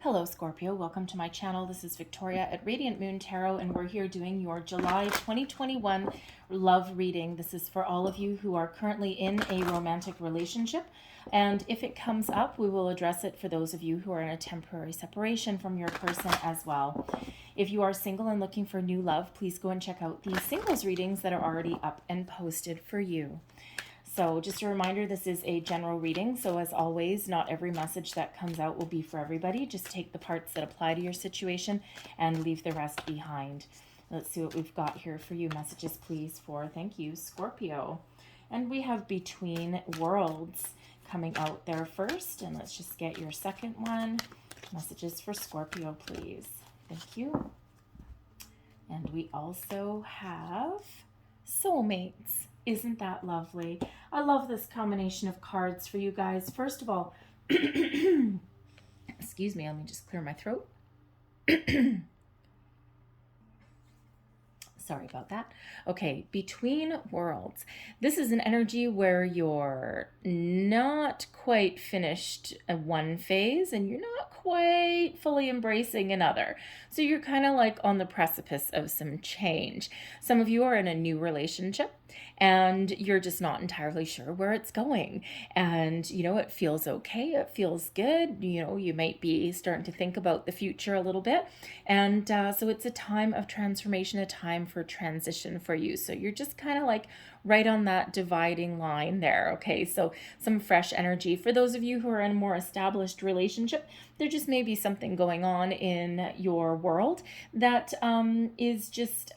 Hello Scorpio, welcome to my channel. This is Victoria at Radiant Moon Tarot, and we're here doing your July 2021 love reading. This is for all of you who are currently in a romantic relationship, and if it comes up, we will address it for those of you who are in a temporary separation from your person as well. If you are single and looking for new love, please go and check out the singles readings that are already up and posted for you. So just a reminder, this is a general reading. So as always, not every message that comes out will be for everybody. Just take the parts that apply to your situation and leave the rest behind. Let's see what we've got here for you. Messages, please, for thank you, Scorpio. And we have Between Worlds coming out there first. And let's just get your second one. Messages for Scorpio, please. Thank you. And we also have Soulmates. Isn't that lovely? I love this combination of cards for you guys. First of all, excuse me, let me just clear my throat. Sorry about that. Okay, Between Worlds. This is an energy where you're not quite finished one phase and you're not quite fully embracing another. So you're kind of like on the precipice of some change. Some of you are in a new relationship and you're just not entirely sure where it's going. And, you know, it feels okay. It feels good. You know, you might be starting to think about the future a little bit. And so it's a time of transformation, a time for transition for you. So you're just kind of like right on that dividing line there. Okay, so some fresh energy. For those of you who are in a more established relationship, there just may be something going on in your world that is just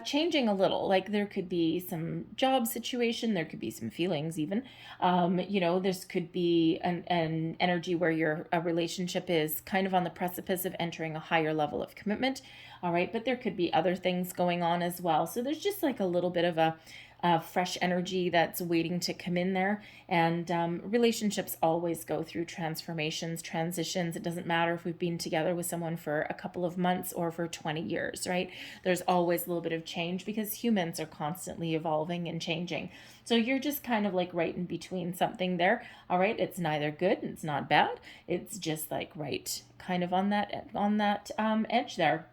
changing a little. Like there could be some job situation, there could be some feelings even. You know, this could be an energy where your relationship is kind of on the precipice of entering a higher level of commitment. All right, but there could be other things going on as well. So there's just like a little bit of a fresh energy that's waiting to come in there. And relationships always go through transformations, transitions. It doesn't matter if we've been together with someone for a couple of months or for 20 years, right? There's always a little bit of change because humans are constantly evolving and changing. So you're just kind of like right in between something there. All right, it's neither good and it's not bad. It's just like right kind of on that edge there.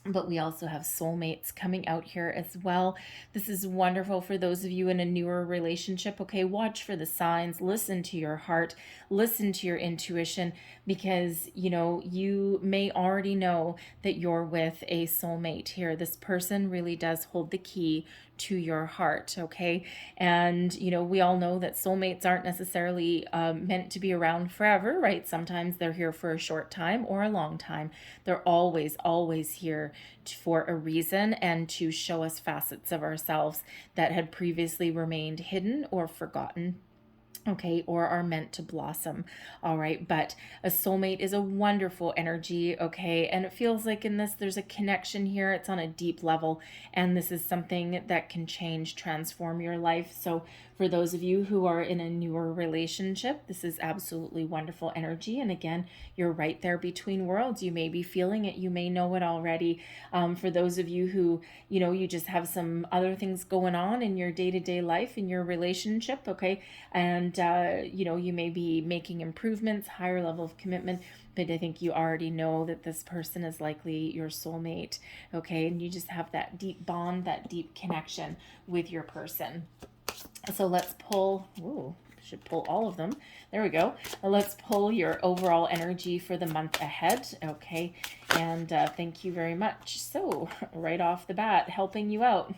But we also have soulmates coming out here as well. This is wonderful for those of you in a newer relationship. Okay, watch for the signs, listen to your heart, listen to your intuition, because, you know, you may already know that you're with a soulmate here. This person really does hold the key to your heart, okay? And, you know, we all know that soulmates aren't necessarily meant to be around forever, right? Sometimes they're here for a short time or a long time. They're always, always here for a reason and to show us facets of ourselves that had previously remained hidden or forgotten. Okay, or are meant to blossom. All right, but a soulmate is a wonderful energy. Okay, and it feels like in this there's a connection here. It's on a deep level, and this is something that can change, transform your life. So for those of you who are in a newer relationship, this is absolutely wonderful energy. And again, you're right there between worlds. You may be feeling it, you may know it already. For those of you who, you know, you just have some other things going on in your day-to-day life, in your relationship, okay, and you know, you may be making improvements, higher level of commitment, but I think you already know that this person is likely your soulmate, okay? And you just have that deep bond, that deep connection with your person. So let's pull, ooh, should pull all of them. There we go. Let's pull your overall energy for the month ahead, okay? And thank you very much. So right off the bat, helping you out.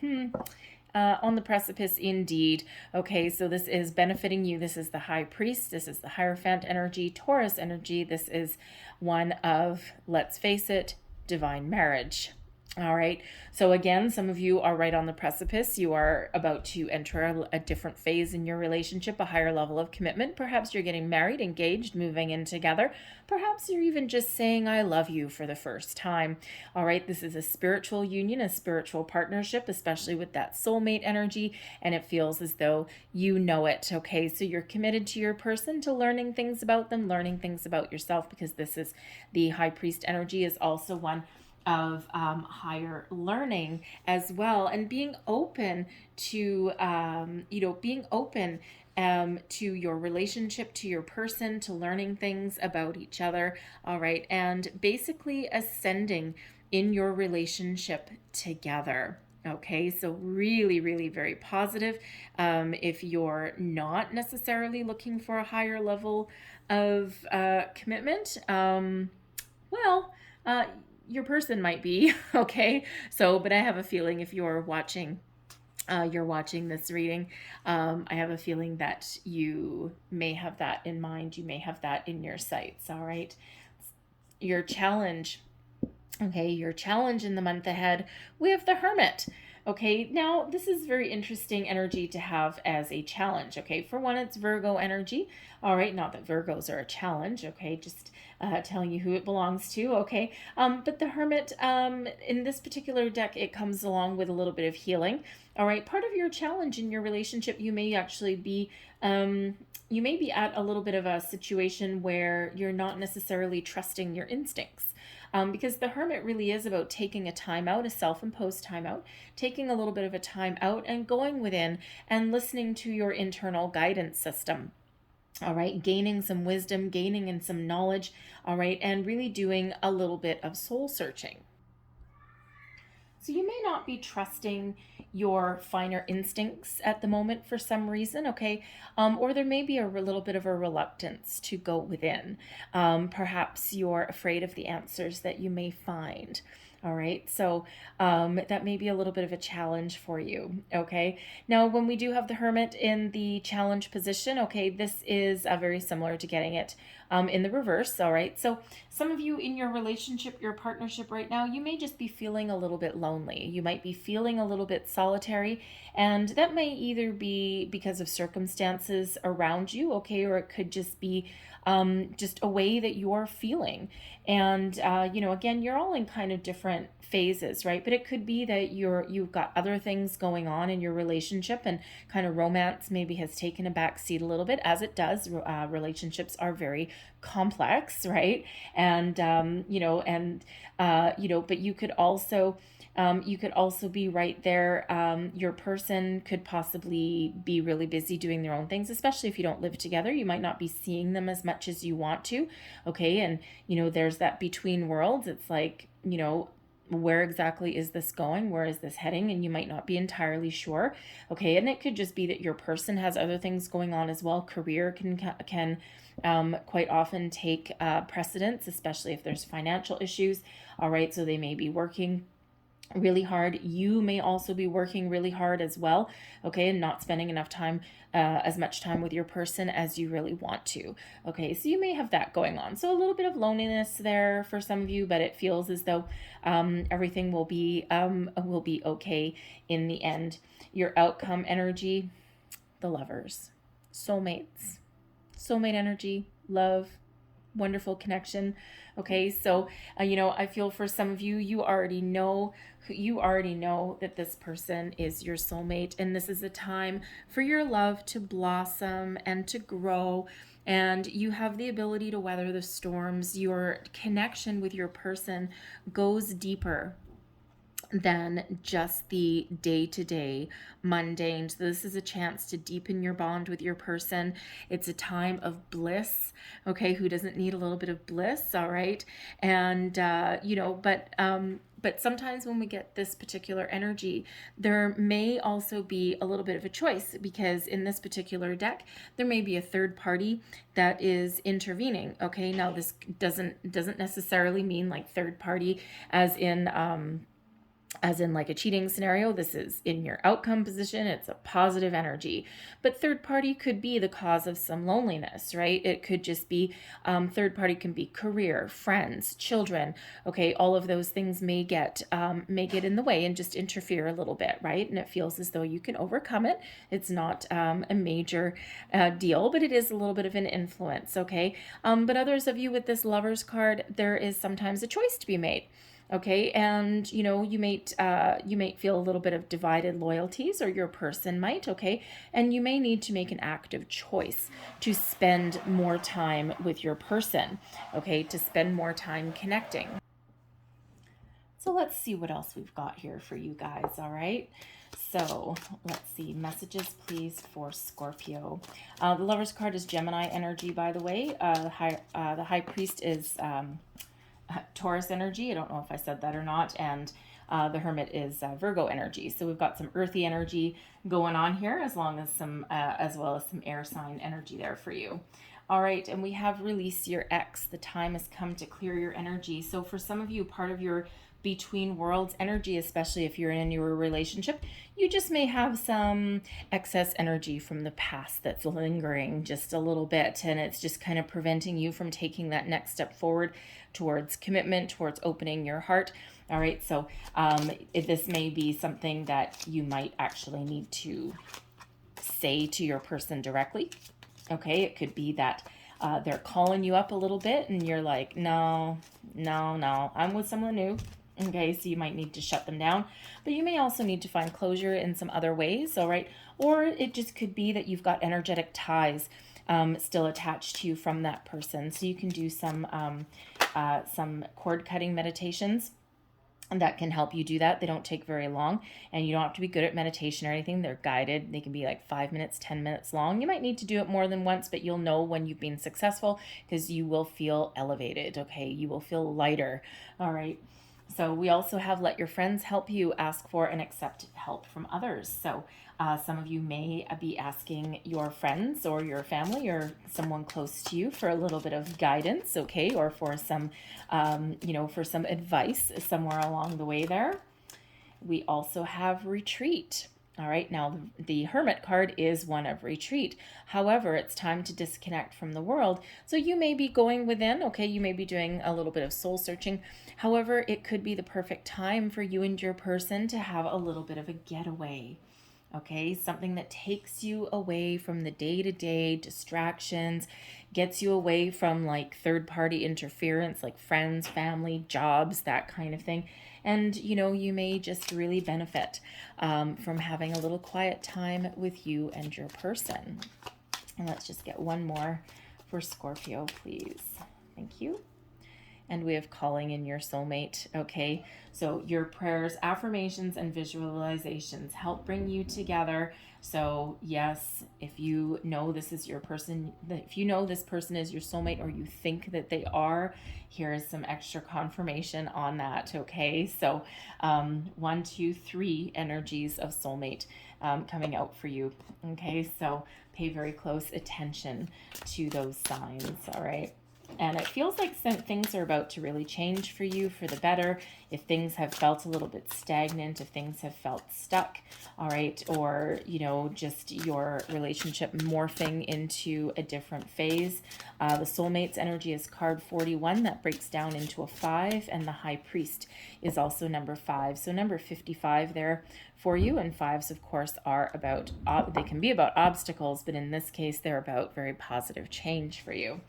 On the precipice indeed. Okay, so this is benefiting you. This is the High Priest. This is the Hierophant energy, Taurus energy. This is one of, let's face it, divine marriage. All right, so again, some of you are right on the precipice. You are about to enter a different phase in your relationship, a higher level of commitment. Perhaps you're getting married, engaged, moving in together. Perhaps you're even just saying, I love you for the first time. All right, this is a spiritual union, a spiritual partnership, especially with that soulmate energy, and it feels as though you know it, okay? So you're committed to your person, to learning things about them, learning things about yourself, because this is the High Priest energy is also one of higher learning as well, and being open to being open to your relationship, to your person, to learning things about each other. All right. And basically ascending in your relationship together. Okay, so really, really very positive. If you're not necessarily looking for a higher level of commitment, well, uh, your person might be. Okay, so but I have a feeling if you're watching this reading, I have a feeling that you may have that in mind. You may have that in your sights. All right, your challenge. Okay, your challenge in the month ahead, we have the Hermit. Okay, now this is very interesting energy to have as a challenge. Okay, for one, it's Virgo energy. All right, not that Virgos are a challenge. Okay, just telling you who it belongs to. Okay, but the Hermit, in this particular deck, it comes along with a little bit of healing. All right, part of your challenge in your relationship, you may actually be you may be at a little bit of a situation where you're not necessarily trusting your instincts. Because the Hermit really is about taking a time out, a self-imposed time out, taking a little bit of a time out and going within and listening to your internal guidance system. All right, gaining some wisdom, gaining in some knowledge, all right, and really doing a little bit of soul searching. So you may not be trusting your finer instincts at the moment for some reason, okay? Or there may be a little bit of a reluctance to go within. Perhaps you're afraid of the answers that you may find. All right, so that may be a little bit of a challenge for you, okay? Now, when we do have the Hermit in the challenge position, okay, this is very similar to getting it in the reverse, all right? So some of you in your relationship, your partnership right now, you may just be feeling a little bit lonely. You might be feeling a little bit solitary, and that may either be because of circumstances around you, okay, or it could just be just a way that you're feeling. And again, you're all in kind of different phases, right? But it could be that you've got other things going on in your relationship, and kind of romance maybe has taken a back seat a little bit, as it does. Relationships are very complex, right? And but you could also be right there. Your person could possibly be really busy doing their own things, especially if you don't live together. You might not be seeing them as much as you want to. Okay. And, there's that between worlds. It's like, where exactly is this going? Where is this heading? And you might not be entirely sure. Okay. And it could just be that your person has other things going on as well. Career can quite often take precedence, especially if there's financial issues. All right. So they may be working really hard. You may also be working really hard as well, okay, and not spending enough time, as much time with your person as you really want to. Okay, so you may have that going on. So a little bit of loneliness there for some of you, but it feels as though everything will be okay in the end. Your outcome energy, the Lovers, soulmates, soulmate energy, love, wonderful connection. Okay, so I feel for some of you, you already know that this person is your soulmate, and this is a time for your love to blossom and to grow, and you have the ability to weather the storms. Your connection with your person goes deeper than just the day-to-day mundane. So this is a chance to deepen your bond with your person. It's a time of bliss. Okay, who doesn't need a little bit of bliss? All right, and but sometimes when we get this particular energy, there may also be a little bit of a choice, because in this particular deck, there may be a third party that is intervening. Okay, now this doesn't necessarily mean like third party as in like a cheating scenario. This is in your outcome position. It's a positive energy, but third party could be the cause of some loneliness, right? It could just be third party can be career, friends, children. Okay, all of those things may get in the way and just interfere a little bit, right? And it feels as though you can overcome it. It's not a major deal, but it is a little bit of an influence. Okay, but others of you with this Lovers card, there is sometimes a choice to be made. Okay, and you might feel a little bit of divided loyalties, or your person might, okay, and you may need to make an active choice to spend more time with your person, okay, to spend more time connecting. So let's see what else we've got here for you guys, all right? So let's see, messages please for Scorpio. The Lover's card is Gemini energy, by the way. The High Priest is Taurus energy. I don't know if I said that or not. And the Hermit is Virgo energy. So we've got some earthy energy going on here, as well as some air sign energy there for you. All right, and we have release your ex. The time has come to clear your energy. So for some of you, part of your between worlds energy, especially if you're in a newer relationship, you just may have some excess energy from the past that's lingering just a little bit, and it's just kind of preventing you from taking that next step forward towards commitment, towards opening your heart. All right, so this may be something that you might actually need to say to your person directly. Okay, it could be that they're calling you up a little bit and you're like, no, I'm with someone new. Okay, so you might need to shut them down, but you may also need to find closure in some other ways, all right? Or it just could be that you've got energetic ties still attached to you from that person. So you can do some cord cutting meditations that can help you do that. They don't take very long, and you don't have to be good at meditation or anything. They're guided. They can be like 5 minutes, 10 minutes long. You might need to do it more than once, but you'll know when you've been successful because you will feel elevated, okay? You will feel lighter, all right? So we also have let your friends help you, ask for and accept help from others. So some of you may be asking your friends or your family or someone close to you for a little bit of guidance, okay, or for some, for some advice somewhere along the way there. We also have retreat. All right, now the Hermit card is one of retreat. However, it's time to disconnect from the world. So you may be going within, okay, you may be doing a little bit of soul searching. However, it could be the perfect time for you and your person to have a little bit of a getaway. Okay, something that takes you away from the day-to-day distractions, gets you away from like third-party interference, like friends, family, jobs, that kind of thing. And, you may just really benefit from having a little quiet time with you and your person. And let's just get one more for Scorpio, please. Thank you. And we have calling in your soulmate, okay? So your prayers, affirmations, and visualizations help bring you together. So yes, if you know this is your person, if you know this person is your soulmate or you think that they are, here is some extra confirmation on that, okay? So 1, 2, 3 energies of soulmate coming out for you, okay? So pay very close attention to those signs, all right? And it feels like things are about to really change for you for the better. If things have felt a little bit stagnant, if things have felt stuck, all right, or, just your relationship morphing into a different phase. The soulmate's energy is card 41. That breaks down into a 5, and the High Priest is also number 5. So number 55 there for you, and 5s, of course, are about, they can be about obstacles, but in this case, they're about very positive change for you.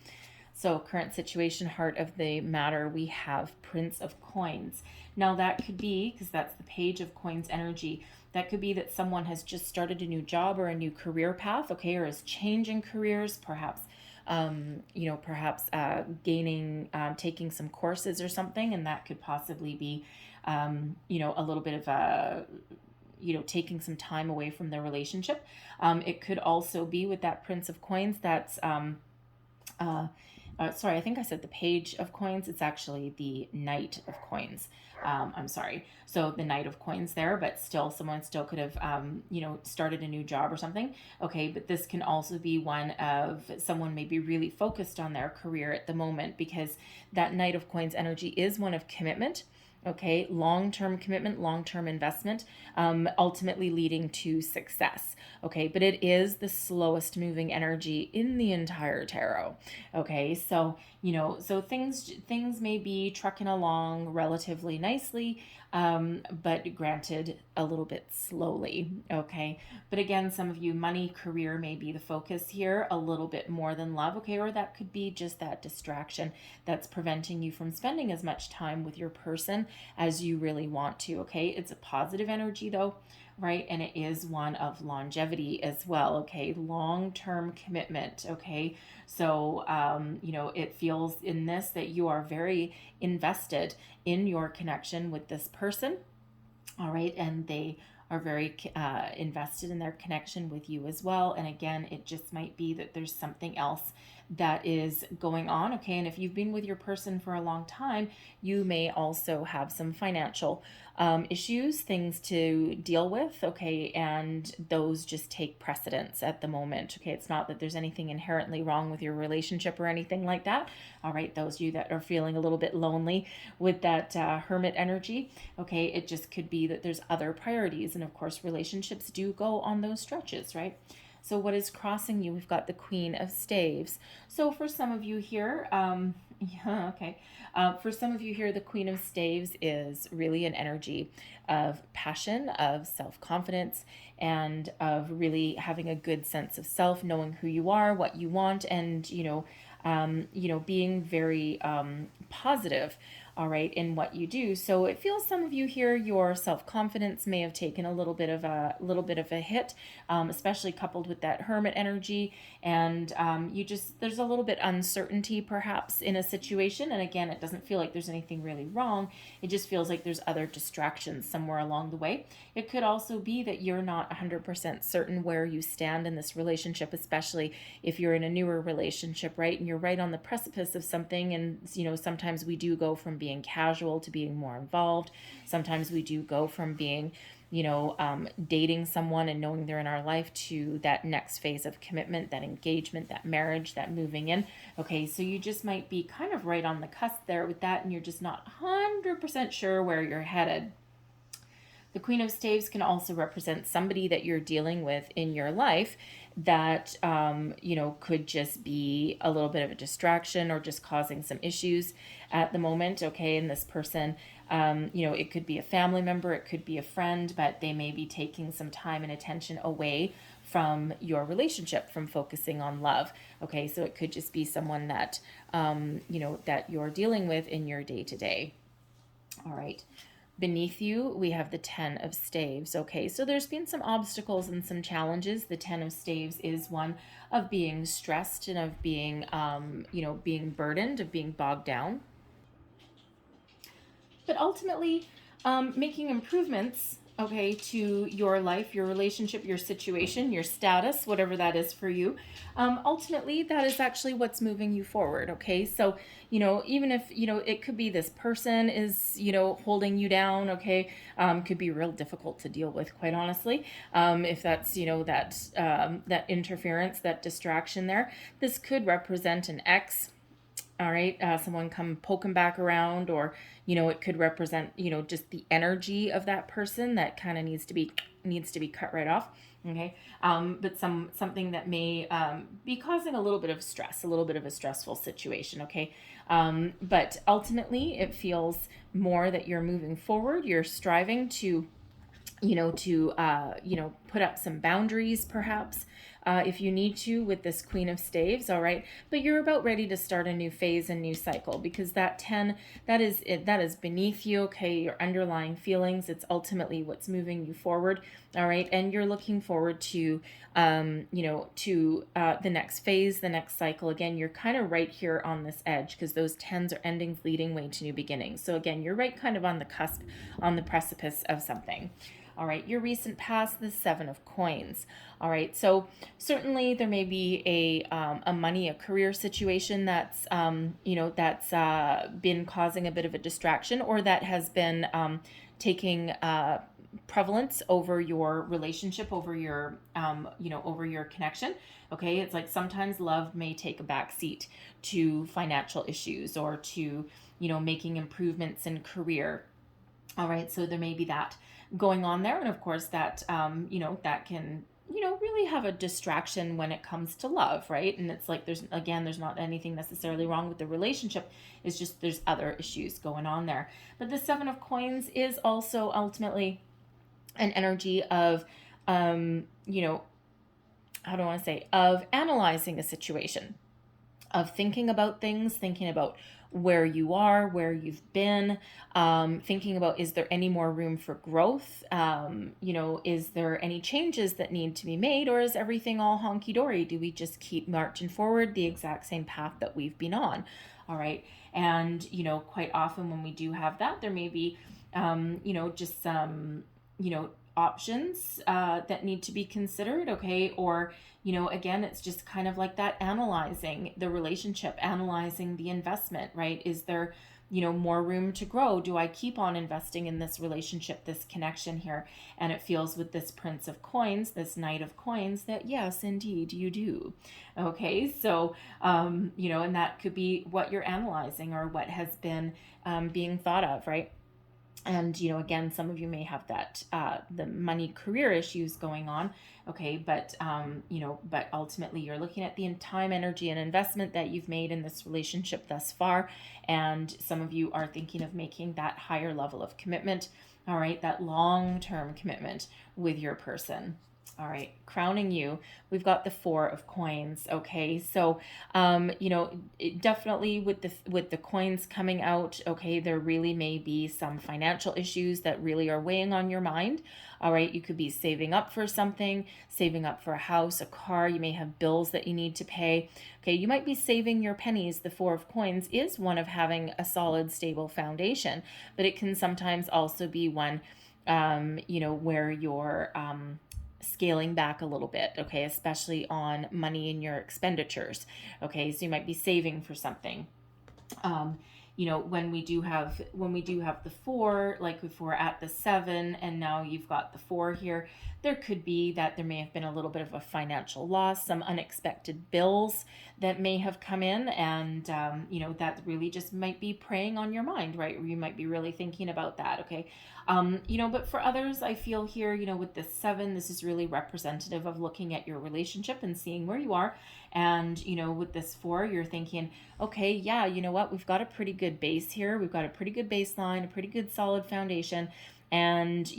So current situation, heart of the matter, we have Prince of Coins. Now that could be, because that's the Page of Coins energy, that could be that someone has just started a new job or a new career path, okay, or is changing careers, perhaps, taking some courses or something, and that could possibly be, a little bit of taking some time away from their relationship. It could also be with that Prince of Coins that's, sorry, I think I said the Page of Coins. It's actually the Knight of Coins. I'm sorry. So the Knight of Coins there, but still someone still could have, started a new job or something. Okay, but this can also be one of someone maybe really focused on their career at the moment, because that Knight of Coins energy is one of commitment. Okay, long-term commitment, long-term investment, ultimately leading to success. Okay, but it is the slowest moving energy in the entire tarot. Okay, so so things may be trucking along relatively nicely, but granted, a little bit slowly, okay? But again, some of you, money, career may be the focus here a little bit more than love, okay? Or that could be just that distraction that's preventing you from spending as much time with your person as you really want to, okay? It's a positive energy though, right? And it is one of longevity as well, okay? Long-term commitment, okay? So, it feels in this that you are very invested in your connection with this person, all right? And they are very invested in their connection with you as well. And again, it just might be that there's something else that is going on, okay? And if you've been with your person for a long time, you may also have some financial issues, things to deal with, okay? And those just take precedence at the moment, okay? It's not that there's anything inherently wrong with your relationship or anything like that, all right? Those of you that are feeling a little bit lonely with that hermit energy, okay? It just could be that there's other priorities. And of course, relationships do go on those stretches, right? So what is crossing you? We've got the Queen of Staves. So for some of you here, for some of you here, the Queen of Staves is really an energy of passion, of self-confidence, and of really having a good sense of self, knowing who you are, what you want, and, being very positive, all right, in what you do. So it feels some of you here, your self-confidence may have taken a little bit of a hit, especially coupled with that hermit energy. And there's a little bit uncertainty perhaps in a situation. And again, it doesn't feel like there's anything really wrong. It just feels like there's other distractions somewhere along the way. It could also be that you're not 100% certain where you stand in this relationship, especially if you're in a newer relationship, right? And you're right on the precipice of something. And, sometimes we do go from being casual to being more involved. Sometimes we do go from being, dating someone and knowing they're in our life to that next phase of commitment, that engagement, that marriage, that moving in. Okay, so you just might be kind of right on the cusp there with that, and you're just not 100% sure where you're headed. The Queen of Staves can also represent somebody that you're dealing with in your life that, could just be a little bit of a distraction or just causing some issues at the moment, okay? And this person, it could be a family member, it could be a friend, but they may be taking some time and attention away from your relationship, from focusing on love, okay? So it could just be someone that, that you're dealing with in your day-to-day, all right? Beneath you, we have the 10 of Staves. Okay, so there's been some obstacles and some challenges. The 10 of Staves is one of being stressed and of being, being burdened, of being bogged down. But ultimately, making improvements, okay, to your life, your relationship, your situation, your status, whatever that is for you. Ultimately, that is actually what's moving you forward, okay? So, even if, it could be this person is, holding you down, okay? Could be real difficult to deal with, quite honestly. If that's, that interference, that distraction there. This could represent an ex, all right, someone come poking back around, or it could represent just the energy of that person that kind of needs to be cut right off, okay? But something that may be causing a little bit of stress, a little bit of a stressful situation, okay? But ultimately it feels more that you're moving forward, you're striving to put up some boundaries perhaps, if you need to, with this Queen of Staves, all right? But you're about ready to start a new phase, a new cycle, because that 10, that is beneath you, okay? Your underlying feelings, it's ultimately what's moving you forward, all right? And you're looking forward to, the next phase, the next cycle. Again, you're kind of right here on this edge, because those 10s are endings leading way to new beginnings. So again, you're right kind of on the cusp, on the precipice of something. All right, your recent past, the 7 of Coins. All right, so certainly there may be a money, a career situation that's, been causing a bit of a distraction, or that has been taking prevalence over your relationship, over your, over your connection. Okay, it's like sometimes love may take a back seat to financial issues, or to, making improvements in career. All right, so there may be that going on there. And of course that, that can, really have a distraction when it comes to love, right? And it's like, there's not anything necessarily wrong with the relationship. It's just, there's other issues going on there. But the 7 of Coins is also ultimately, an energy of, you know, how do I want to say, of analyzing a situation, of thinking about things, thinking about where you are, where you've been, thinking about, is there any more room for growth? Is there any changes that need to be made, or is everything all honky dory? Do we just keep marching forward the exact same path that we've been on? All right. And, quite often when we do have that, there may be, just some, options that need to be considered. Okay. Or, again, it's just kind of like that, analyzing the relationship, analyzing the investment, right? Is there, more room to grow? Do I keep on investing in this relationship, this connection here? And it feels with this Prince of Coins, this Knight of Coins, that yes, indeed, you do. Okay, so, and that could be what you're analyzing, or what has been being thought of, right? And again, some of you may have that the money career issues going on. Okay, but ultimately you're looking at the time, energy, and investment that you've made in this relationship thus far, and some of you are thinking of making that higher level of commitment. All right, that long-term commitment with your person. All right, crowning you, we've got the Four of Coins. Okay, so definitely with the coins coming out, okay, there really may be some financial issues that really are weighing on your mind. All right, you could be saving up for something, saving up for a house, a car. You may have bills that you need to pay. Okay, you might be saving your pennies. The Four of Coins is one of having a solid, stable foundation, but it can sometimes also be one, where you're scaling back a little bit, okay, especially on money in your expenditures. Okay, so you might be saving for something. When we do have the four, like if we're at the seven and now you've got the four here, there could be that there may have been a little bit of a financial loss, some unexpected bills that may have come in, and that really just might be preying on your mind, right? Or you might be really thinking about that. Okay, but for others, I feel here, with this seven, this is really representative of looking at your relationship and seeing where you are. And with this four, you're thinking, okay, yeah, you know what, we've got a pretty good base here, we've got a pretty good baseline, a pretty good solid foundation, and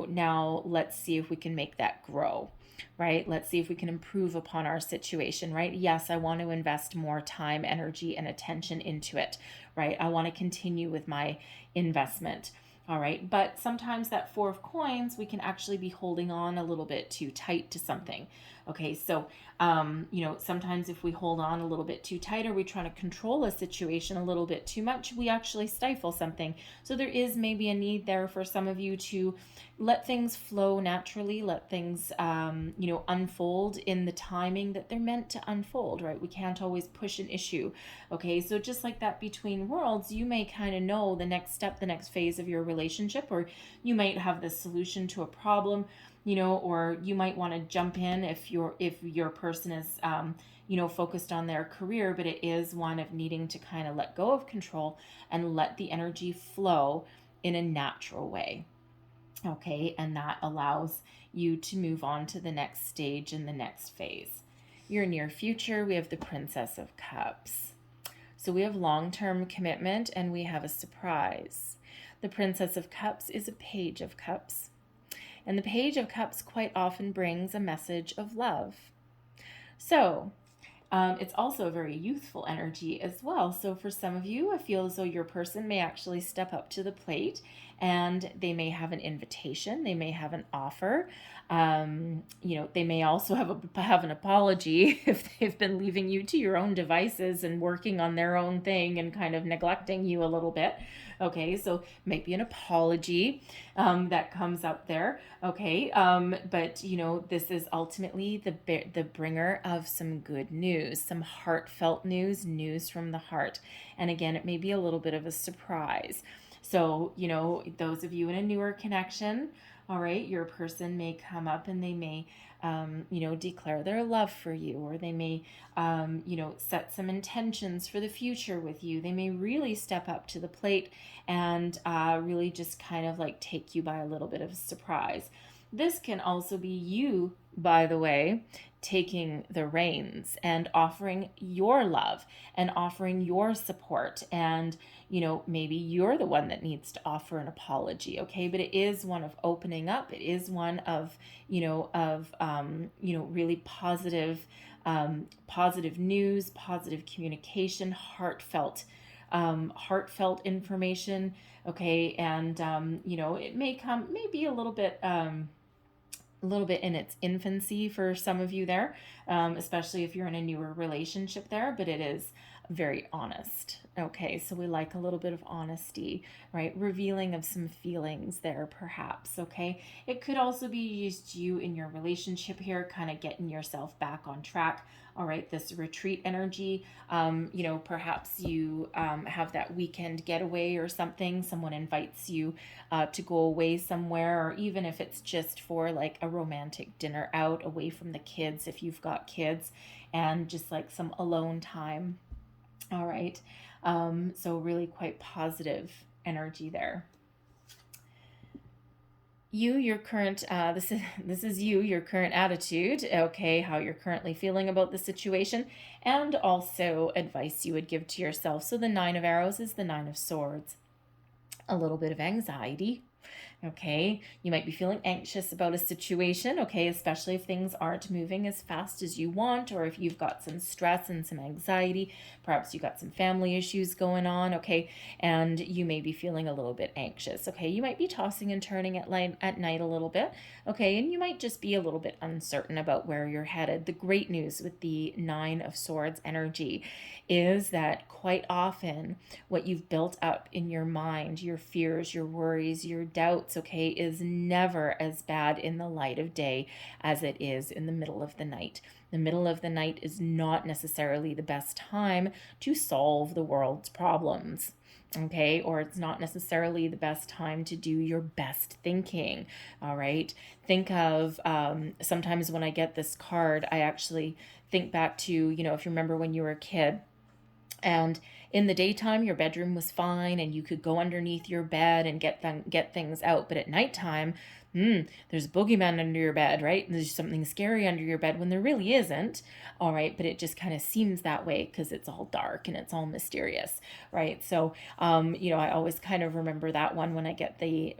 now let's see if we can make that grow, right? Let's see if we can improve upon our situation, right? Yes, I want to invest more time, energy, and attention into it, right? I want to continue with my investment. All right, but sometimes that Four of Coins, we can actually be holding on a little bit too tight to something. Okay, so sometimes if we hold on a little bit too tight, or we try to control a situation a little bit too much, we actually stifle something. So there is maybe a need there for some of you to let things flow naturally, let things unfold in the timing that they're meant to unfold, right? We can't always push an issue. Okay, so just like that between worlds, you may kind of know the next step, the next phase of your relationship, or you might have the solution to a problem, or you might want to jump in if your person is focused on their career, but it is one of needing to kind of let go of control and let the energy flow in a natural way. Okay, and that allows you to move on to the next stage in the next phase. Your near future, we have the Princess of Cups. So we have long-term commitment, and we have a surprise. The Princess of Cups is a Page of Cups. And the Page of Cups quite often brings a message of love. So it's also a very youthful energy as well. So for some of you, I feel as though your person may actually step up to the plate, and they may have an invitation, they may have an offer. They may also have an apology if they've been leaving you to your own devices and working on their own thing and kind of neglecting you a little bit. Okay, so maybe an apology that comes up there. Okay, but this is ultimately the bringer of some good news, some heartfelt news from the heart. And again, it may be a little bit of a surprise. So, those of you in a newer connection, all right, your person may come up and they may, declare their love for you, or they may, set some intentions for the future with you. They may really step up to the plate and really just kind of like take you by a little bit of a surprise. This can also be you, by the way, taking the reins and offering your love and offering your support. And, maybe you're the one that needs to offer an apology. Okay. But it is one of opening up. It is one of, really positive news, positive communication, heartfelt information. Okay. And, it may be a little bit in its infancy for some of you there, especially if you're in a newer relationship there, but it is very honest. Okay, so we like a little bit of honesty, right? Revealing of some feelings there, perhaps. Okay, it could also be just you in your relationship here, kind of getting yourself back on track. All right, this retreat energy, perhaps you have that weekend getaway or something. Someone invites you to go away somewhere, or even if it's just for like a romantic dinner out away from the kids, if you've got kids, and just like some alone time. All right. So really quite positive energy there. Your current, this is your current attitude, okay, how you're currently feeling about the situation, and also advice you would give to yourself. So the Nine of Arrows is the Nine of Swords. A little bit of anxiety. Okay, you might be feeling anxious about a situation, okay, especially if things aren't moving as fast as you want, or if you've got some stress and some anxiety, perhaps you got some family issues going on, okay, and you may be feeling a little bit anxious, okay, you might be tossing and turning at night a little bit, okay, and you might just be a little bit uncertain about where you're headed. The great news with the Nine of Swords energy is that quite often what you've built up in your mind, your fears, your worries, your doubts, okay, is never as bad in the light of day as it is in the middle of the night. The middle of the night is not necessarily the best time to solve the world's problems. Okay, or it's not necessarily the best time to do your best thinking. All right, think of sometimes when I get this card, I actually think back to, if you remember when you were a kid, and in the daytime, your bedroom was fine and you could go underneath your bed and get things out. But at nighttime, there's a boogeyman under your bed, right? There's something scary under your bed when there really isn't. All right. But it just kind of seems that way because it's all dark and it's all mysterious. Right. So, I always kind of remember that one when I get the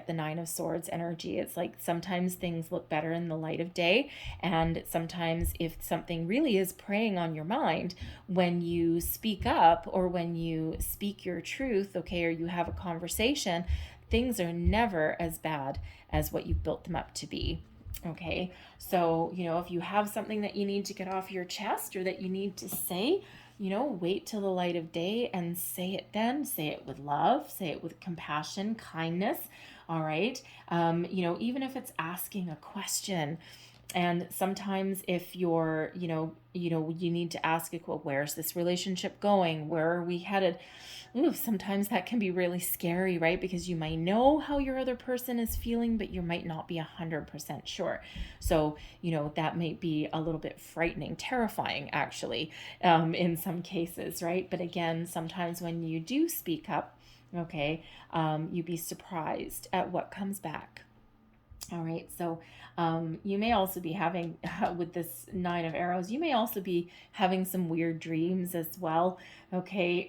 Nine of Swords energy. It's like sometimes things look better in the light of day. And sometimes if something really is preying on your mind, when you speak up or when you speak your truth, okay, or you have a conversation, things are never as bad as what you've built them up to be. Okay, so, if you have something that you need to get off your chest or that you need to say, wait till the light of day and say it then. Say it with love, say it with compassion, kindness. All right, even if it's asking a question. And sometimes if you're, you need to ask, well, where's this relationship going? Where are we headed? Ooh, sometimes that can be really scary, right? Because you might know how your other person is feeling, but you might not be 100% sure. So, that may be a little bit frightening, terrifying, actually, in some cases, right? But again, sometimes when you do speak up, okay, you'd be surprised at what comes back. All right, so you may also be having, with this Nine of Arrows, you may also be having some weird dreams as well. Okay,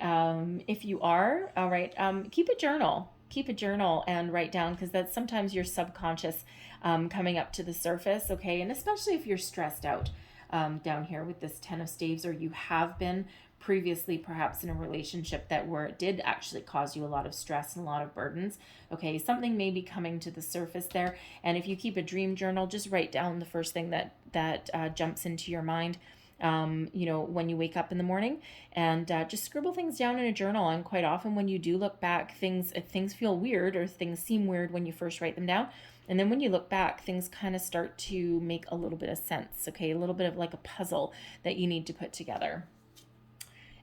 if you are, all right, keep a journal. Keep a journal and write down, because that's sometimes your subconscious coming up to the surface, okay? And especially if you're stressed out down here with this Ten of Staves, or you have been previously perhaps in a relationship where it did actually cause you a lot of stress and a lot of burdens. Okay, something may be coming to the surface there. And if you keep a dream journal, just write down the first thing that jumps into your mind, when you wake up in the morning, and just scribble things down in a journal. And quite often when you do look back, if things feel weird or things seem weird when you first write them down, and then when you look back, things kind of start to make a little bit of sense. Okay, a little bit of like a puzzle that you need to put together.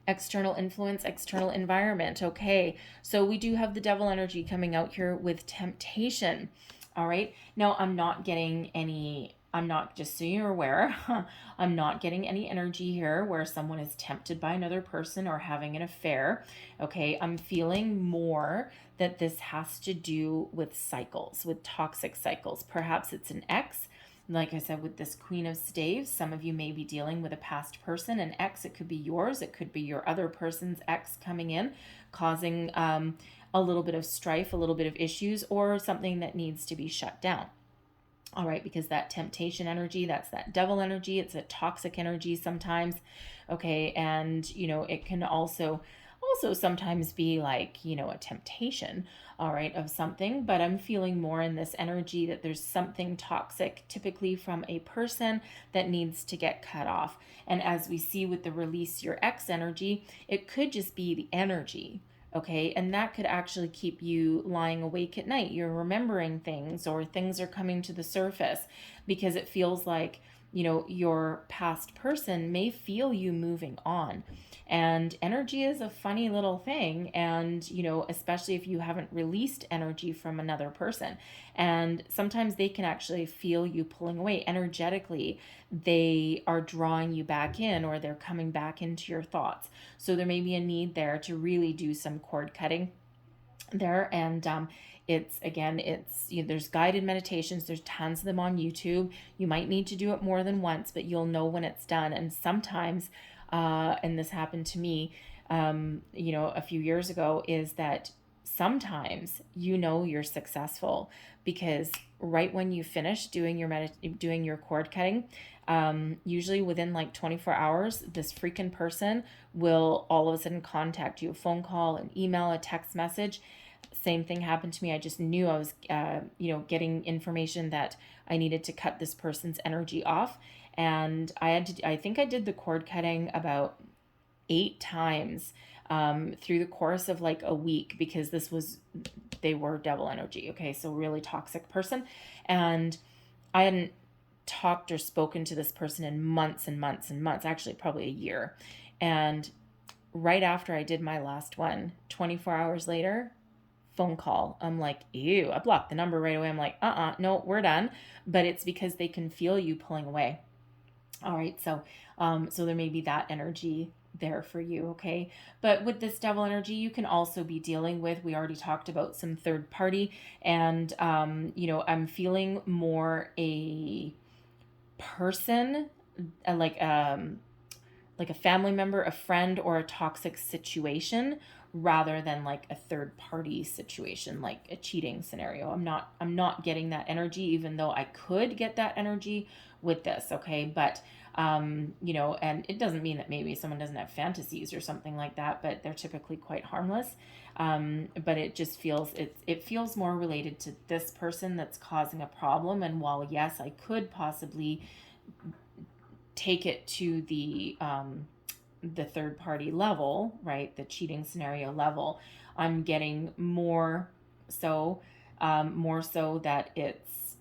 External influence, external environment. Okay, so we do have the Devil energy coming out here with temptation. All right, now just so you're aware, I'm not getting any energy here where someone is tempted by another person or having an affair. Okay, I'm feeling more that this has to do with cycles, with toxic cycles. Perhaps it's an ex. Like I said, with this Queen of Staves, some of you may be dealing with a past person, an ex. It could be yours. It could be your other person's ex coming in, causing a little bit of strife, a little bit of issues, or something that needs to be shut down. All right, because that temptation energy, that's that devil energy. It's a toxic energy sometimes. Okay, and it can also sometimes be like, a temptation, all right, of something. But I'm feeling more in this energy that there's something toxic, typically from a person, that needs to get cut off. And as we see with the release your ex energy, it could just be the energy. Okay, and that could actually keep you lying awake at night. You're remembering things, or things are coming to the surface because it feels like, your past person may feel you moving on. And energy is a funny little thing. And, especially if you haven't released energy from another person. And sometimes they can actually feel you pulling away energetically. They are drawing you back in, or they're coming back into your thoughts. So there may be a need there to really do some cord cutting there. And there's guided meditations. There's tons of them on YouTube. You might need to do it more than once, but you'll know when it's done. And sometimes, and this happened to me, a few years ago, is that sometimes you're successful because right when you finish doing your cord cutting, usually within like 24 hours, this freaking person will all of a sudden contact you, a phone call, an email, a text message. Same thing happened to me. I just knew I was, getting information that I needed to cut this person's energy off. And I think I did the cord cutting about 8 times through the course of like a week, because they were devil energy. Okay. So really toxic person. And I hadn't talked or spoken to this person in months and months and months, actually probably a year. And right after I did my last one, 24 hours later, phone call. I'm like, ew, I blocked the number right away. I'm like, no, we're done. But it's because they can feel you pulling away. All right. So there may be that energy there for you. Okay. But with this devil energy, you can also be dealing with, we already talked about some third party, and, I'm feeling more a person, like a family member, a friend, or a toxic situation, rather than like a third party situation, like a cheating scenario. I'm not getting that energy, even though I could get that energy with this. Okay. But, and it doesn't mean that maybe someone doesn't have fantasies or something like that, but they're typically quite harmless. But it just it feels more related to this person that's causing a problem. And while, yes, I could possibly take it to the third party level, right? The cheating scenario level, I'm getting more so that it's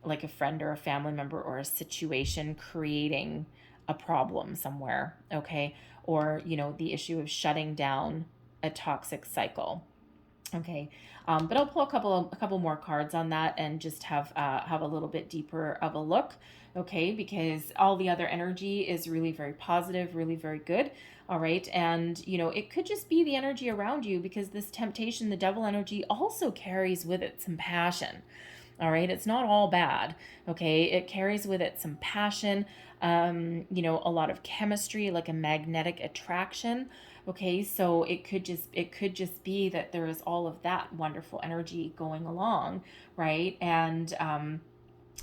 like a friend or a family member or a situation creating a problem somewhere. Okay. Or, the issue of shutting down a toxic cycle. Okay. But I'll pull a couple more cards on that and just have a little bit deeper of a look. Okay. Because all the other energy is really very positive, really very good. All right. And, it could just be the energy around you, because this temptation, the devil energy, also carries with it some passion. All right. It's not all bad. Okay. It carries with it some passion, a lot of chemistry, like a magnetic attraction. Okay. So it could just be that there is all of that wonderful energy going along. Right. And,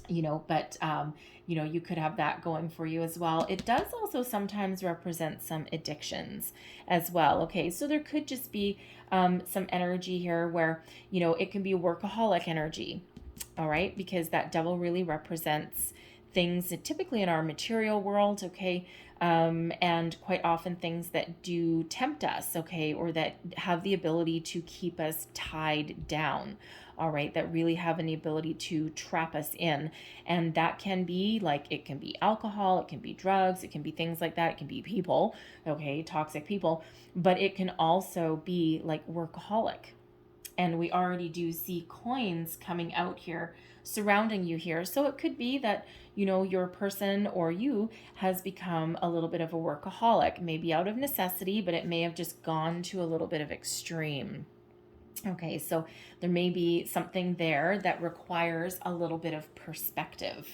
you could have that going for you as well. It does also sometimes represent some addictions as well. Okay. So there could just be, some energy here where, it can be workaholic energy. All right. Because that devil really represents things that typically in our material world. Okay. And quite often things that do tempt us. Okay. Or that have the ability to keep us tied down. All right. That really have an ability to trap us in. And that can be like, it can be alcohol, it can be drugs, it can be things like that. It can be people. Okay. Toxic people. But it can also be like workaholic. And we already do see coins coming out here surrounding you here. So it could be that, your person or you has become a little bit of a workaholic, maybe out of necessity, but it may have just gone to a little bit of extreme. Okay, so there may be something there that requires a little bit of perspective.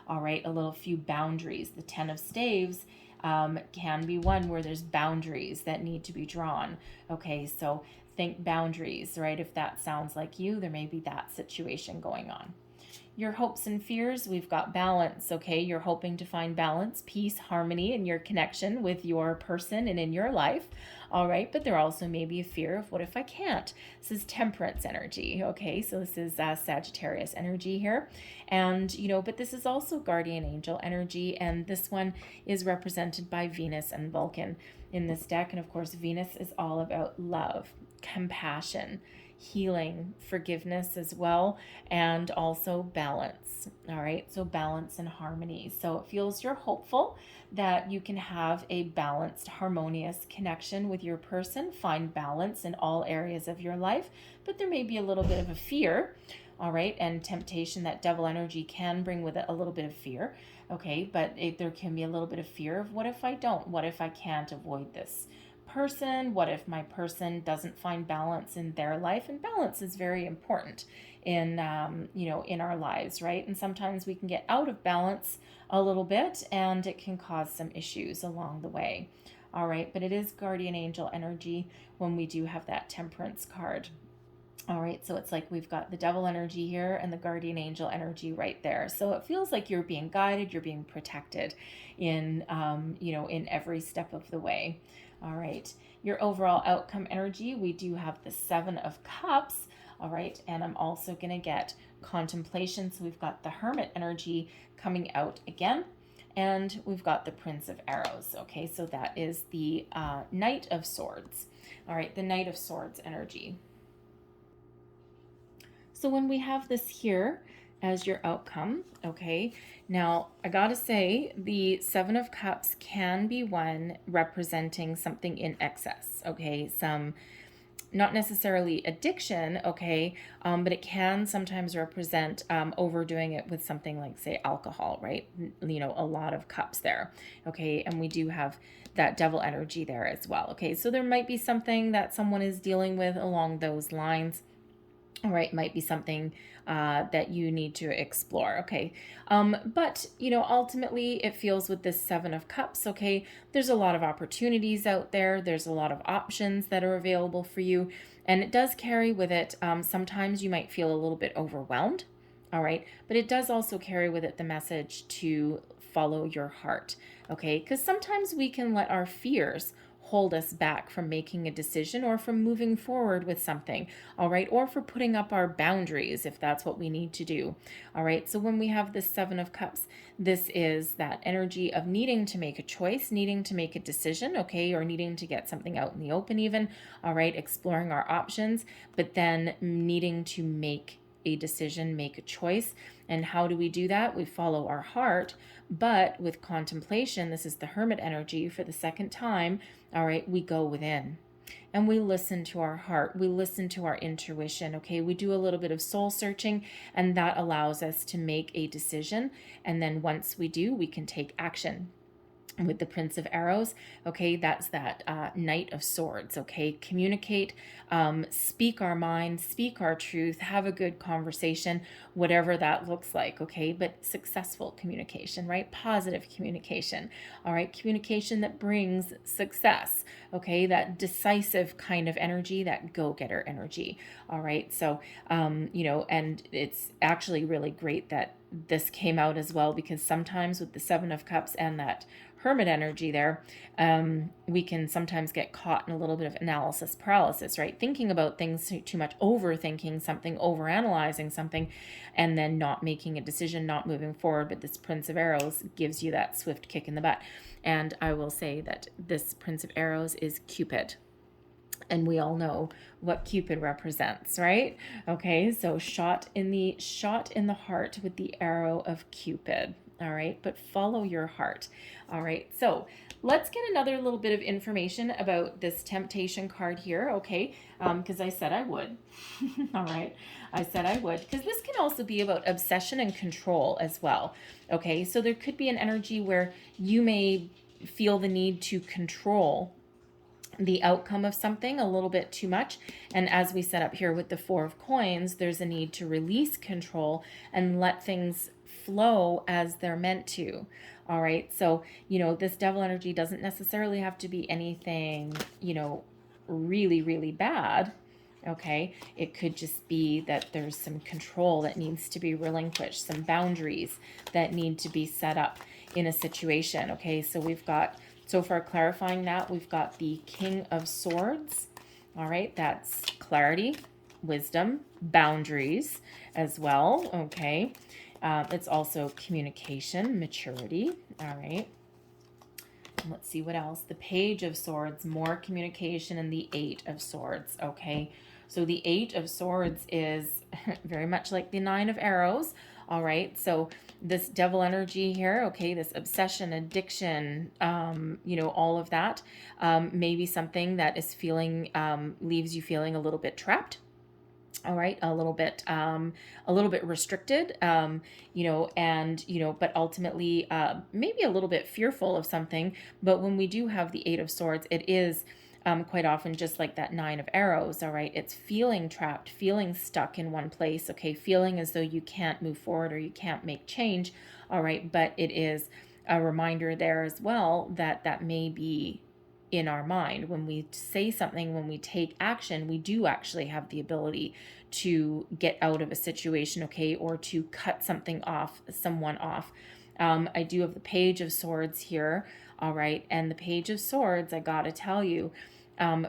All right, a little few boundaries. The 10 of Staves can be one where there's boundaries that need to be drawn. Okay, so think boundaries, right? If that sounds like you, there may be that situation going on. Your hopes and fears, we've got balance, okay? You're hoping to find balance, peace, harmony in your connection with your person and in your life, all right? But there also may be a fear of what if I can't? This is Temperance energy, okay? So this is Sagittarius energy here. And, but this is also Guardian Angel energy, and this one is represented by Venus and Vulcan in this deck. And of course, Venus is all about love, compassion, healing, forgiveness as well, and also balance. All right, so balance and harmony. So it feels you're hopeful that you can have a balanced, harmonious connection with your person, find balance in all areas of your life, but there may be a little bit of a fear. All right, and temptation, that devil energy can bring with it a little bit of fear. Okay, but there can be a little bit of fear of what if I don't? What if I can't avoid this person? What if my person doesn't find balance in their life? And balance is very important in in our lives, right? And sometimes we can get out of balance a little bit, and it can cause some issues along the way. All right, but it is Guardian Angel energy when we do have that Temperance card. All right, so it's like we've got the devil energy here and the guardian angel energy right there. So it feels like you're being guided, you're being protected in, in every step of the way. All right, your overall outcome energy, we do have the 7 of Cups. All right, and I'm also going to get contemplation. So we've got the Hermit energy coming out again. And we've got the Prince of Arrows. Okay, so that is the Knight of Swords. All right, the Knight of Swords energy. So when we have this here as your outcome, okay, now I gotta say the 7 of Cups can be one representing something in excess, okay, some not necessarily addiction, okay, but it can sometimes represent overdoing it with something like, say, alcohol, right? A lot of cups there, okay, and we do have that devil energy there as well, okay, so there might be something that someone is dealing with along those lines. All right, might be something that you need to explore, okay? But, ultimately it feels with this 7 of Cups, okay, there's a lot of opportunities out there. There's a lot of options that are available for you. And it does carry with it, sometimes you might feel a little bit overwhelmed, all right? But it does also carry with it the message to follow your heart, okay? Because sometimes we can let our fears hold us back from making a decision or from moving forward with something, all right, or for putting up our boundaries if that's what we need to do, all right. So when we have this 7 of Cups, this is that energy of needing to make a choice, needing to make a decision, okay, or needing to get something out in the open even, all right, exploring our options, but then needing to make a decision, make a choice. And how do we do that? We follow our heart, but with contemplation, this is the Hermit energy for the second time, all right, we go within and we listen to our heart. We listen to our intuition, okay? We do a little bit of soul searching, and that allows us to make a decision. And then once we do, we can take action. With the Prince of Arrows, okay, that's that Knight of Swords, okay, communicate, speak our mind, speak our truth, have a good conversation, whatever that looks like, okay, but successful communication, right, positive communication, all right, communication that brings success, okay, that decisive kind of energy, that go-getter energy, all right, so, and it's actually really great that this came out as well, because sometimes with the 7 of Cups and that Hermit energy there, we can sometimes get caught in a little bit of analysis paralysis, right? Thinking about things too much, overthinking something, overanalyzing something, and then not making a decision, not moving forward. But this Prince of Arrows gives you that swift kick in the butt. And I will say that this Prince of Arrows is Cupid. And we all know what Cupid represents, right? Okay, so shot in the heart with the arrow of Cupid. All right, but follow your heart. All right, so let's get another little bit of information about this temptation card here, okay? Because I said I would. All right, I said I would, because this can also be about obsession and control as well. Okay, so there could be an energy where you may feel the need to control the outcome of something a little bit too much. And as we set up here with the Four of Coins, there's a need to release control and let things flow as they're meant to. All right. So, this devil energy doesn't necessarily have to be anything, really, really bad. Okay. It could just be that there's some control that needs to be relinquished, some boundaries that need to be set up in a situation. Okay. So we've got, so far clarifying that, we've got the King of Swords. All right. That's clarity, wisdom, boundaries as well. Okay. It's also communication, maturity. All right. And let's see what else. The Page of Swords, more communication, and the Eight of Swords. Okay. So the Eight of Swords is very much like the Nine of Arrows. All right. So this devil energy here, okay, this obsession, addiction, all of that, maybe something that is feeling, leaves you feeling a little bit trapped. All right, a little bit restricted, but ultimately, maybe a little bit fearful of something. But when we do have the Eight of Swords, it is quite often just like that Nine of Arrows. All right, it's feeling trapped, feeling stuck in one place. Okay, feeling as though you can't move forward or you can't make change. All right, but it is a reminder there as well that may be in our mind. When we say something, when we take action, we do actually have the ability to get out of a situation, okay, or to cut something off, someone off. I do have the Page of Swords here, all right, and the Page of Swords, I gotta tell you,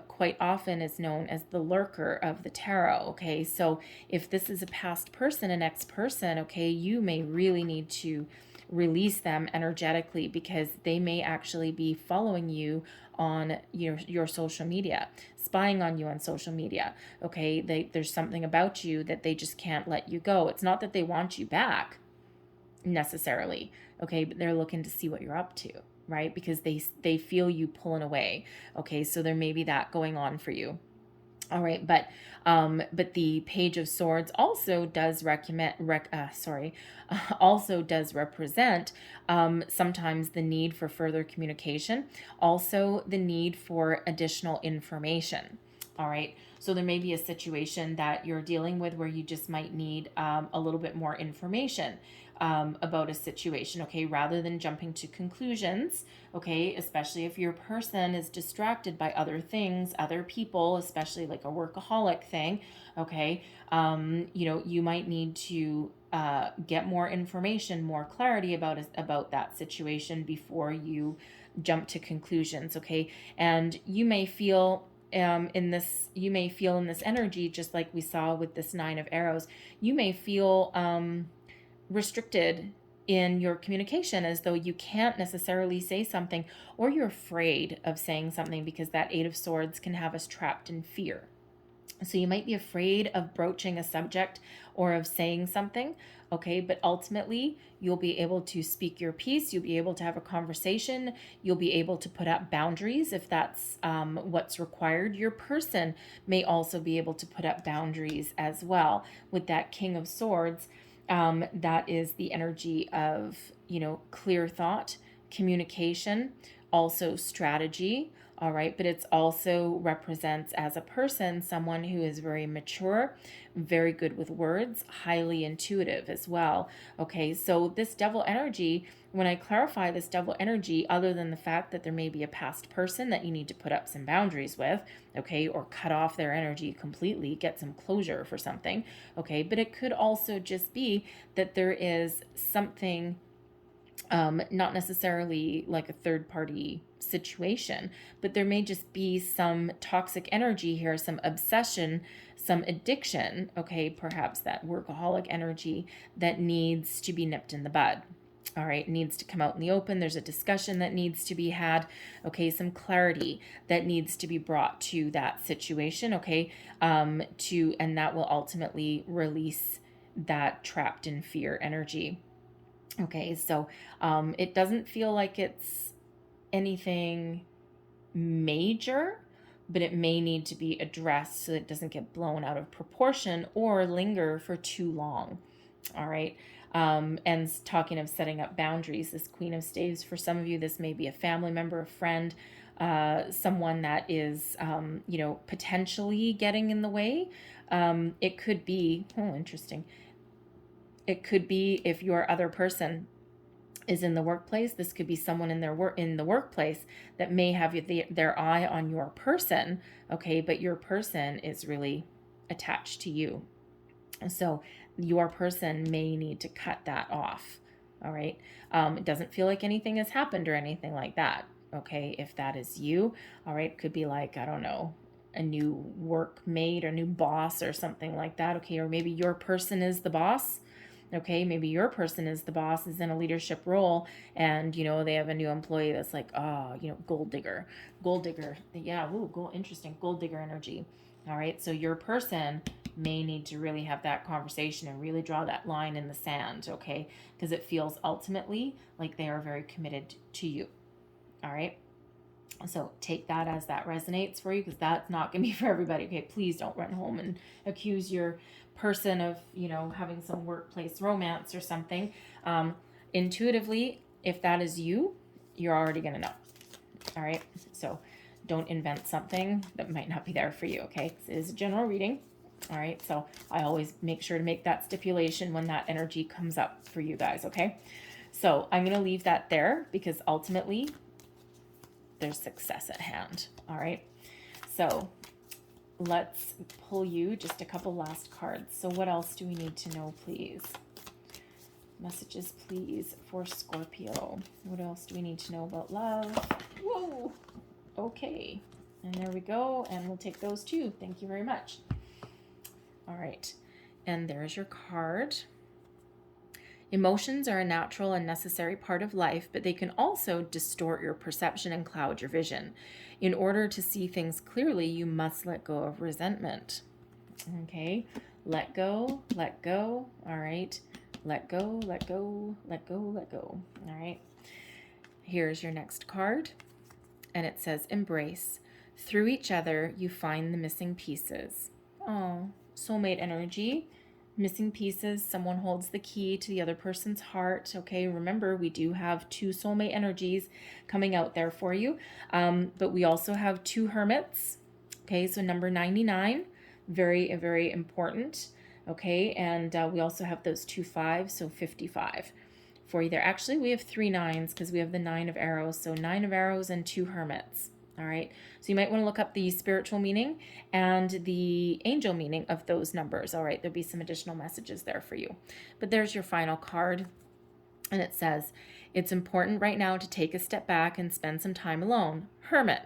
quite often is known as the lurker of the tarot, okay? So if this is a past person, an ex-person, okay, you may really need to release them energetically, because they may actually be following you on your social media, spying on you on social media. Okay, there's something about you that they just can't let you go. It's not that they want you back necessarily, okay, but they're looking to see what you're up to, right? Because they feel you pulling away. Okay, so there may be that going on for you. All right, but the Page of Swords also does also does represent sometimes the need for further communication, also the need for additional information. All right, so there may be a situation that you're dealing with where you just might need a little bit more information about a situation, okay, rather than jumping to conclusions, okay, especially if your person is distracted by other things, other people, especially like a workaholic thing, okay, you might need to get more information, more clarity about that situation before you jump to conclusions, okay, and you may feel in this energy, just like we saw with this Nine of Arrows, you may feel restricted in your communication, as though you can't necessarily say something, or you're afraid of saying something, because that Eight of Swords can have us trapped in fear. So you might be afraid of broaching a subject or of saying something, okay, but ultimately you'll be able to speak your piece, you'll be able to have a conversation, you'll be able to put up boundaries if that's what's required. Your person may also be able to put up boundaries as well. With that King of Swords, that is the energy of, clear thought, communication, also strategy. All right, but it's also represents as a person someone who is very mature, very good with words, highly intuitive as well. Okay, so this devil energy, when I clarify this devil energy, other than the fact that there may be a past person that you need to put up some boundaries with, okay, or cut off their energy completely, get some closure for something, okay, but it could also just be that there is something, not necessarily like a third party situation, but there may just be some toxic energy here, some obsession, some addiction, okay, perhaps that workaholic energy that needs to be nipped in the bud. All right, needs to come out in the open. There's a discussion that needs to be had, okay, some clarity that needs to be brought to that situation, okay, and that will ultimately release that trapped in fear energy. Okay, so it doesn't feel like it's anything major, but it may need to be addressed so that it doesn't get blown out of proportion or linger for too long. All right. And talking of setting up boundaries, this Queen of Staves, for some of you, this may be a family member, a friend, someone that is, you know, potentially getting in the way. It could be, oh, interesting. It could be if your other person is in the workplace. This could be someone in the workplace that may have their eye on your person, okay, but your person is really attached to you. So your person may need to cut that off. All right. It doesn't feel like anything has happened or anything like that. Okay. If that is you, all right, it could be like, I don't know, a new workmate or new boss or something like that. Okay. Or maybe your person is the boss. Okay, maybe your person is the boss, is in a leadership role, and you know they have a new employee that's like, oh, you know, gold digger. Yeah, ooh, interesting, gold digger energy. All right, so your person may need to really have that conversation and really draw that line in the sand, okay? Because it feels ultimately like they are very committed to you. All right. So take that as that resonates for you, because that's not going to be for everybody. Okay, please don't run home and accuse your person of, you know, having some workplace romance or something. Intuitively, if that is you, you're already going to know. All right. So don't invent something that might not be there for you. Okay. It is a general reading. All right. So I always make sure to make that stipulation when that energy comes up for you guys. Okay. So I'm going to leave that there because ultimately there's success at hand. All right. So let's pull you just a couple last cards. So what else do we need to know, please? Messages, please, for Scorpio. What else do we need to know about love? Whoa. Okay. And there we go. And we'll take those too. Thank you very much. All right. And there's your card. Emotions are a natural and necessary part of life, but they can also distort your perception and cloud your vision. In order to see things clearly, you must let go of resentment. Okay, let go, let go. All right, let go, let go, let go, let go. All right, here's your next card, and it says embrace. Through each other, you find the missing pieces. Oh, soulmate energy. Missing pieces, someone holds the key to the other person's heart. Okay, remember, we do have 2 soulmate energies coming out there for you, but we also have 2 hermits. Okay, so number 99, very, very important. Okay, and we also have those 2 5s, so 55 for you there. Actually, we have 3 9s because we have the 9 of arrows, so 9 of arrows and 2 hermits. All right, so you might want to look up the spiritual meaning and the angel meaning of those numbers. All right, there'll be some additional messages there for you. But there's your final card. And it says, it's important right now to take a step back and spend some time alone. Hermit.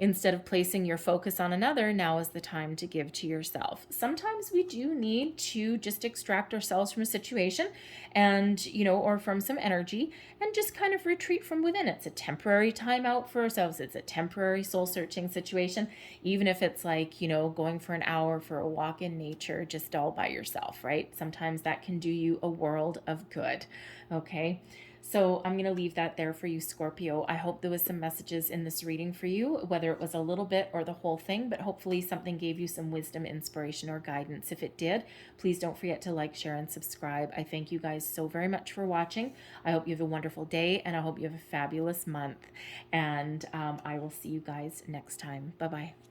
Instead of placing your focus on another, now is the time to give to yourself. Sometimes we do need to just extract ourselves from a situation and, you know, or from some energy and just kind of retreat from within. It's a temporary time out for ourselves. It's a temporary soul searching situation, even if it's like, you know, going for an hour for a walk in nature, just all by yourself, right? Sometimes that can do you a world of good. Okay. So I'm going to leave that there for you, Scorpio. I hope there was some messages in this reading for you, whether it was a little bit or the whole thing, but hopefully something gave you some wisdom, inspiration, or guidance. If it did, please don't forget to like, share, and subscribe. I thank you guys so very much for watching. I hope you have a wonderful day, and I hope you have a fabulous month. And I will see you guys next time. Bye-bye.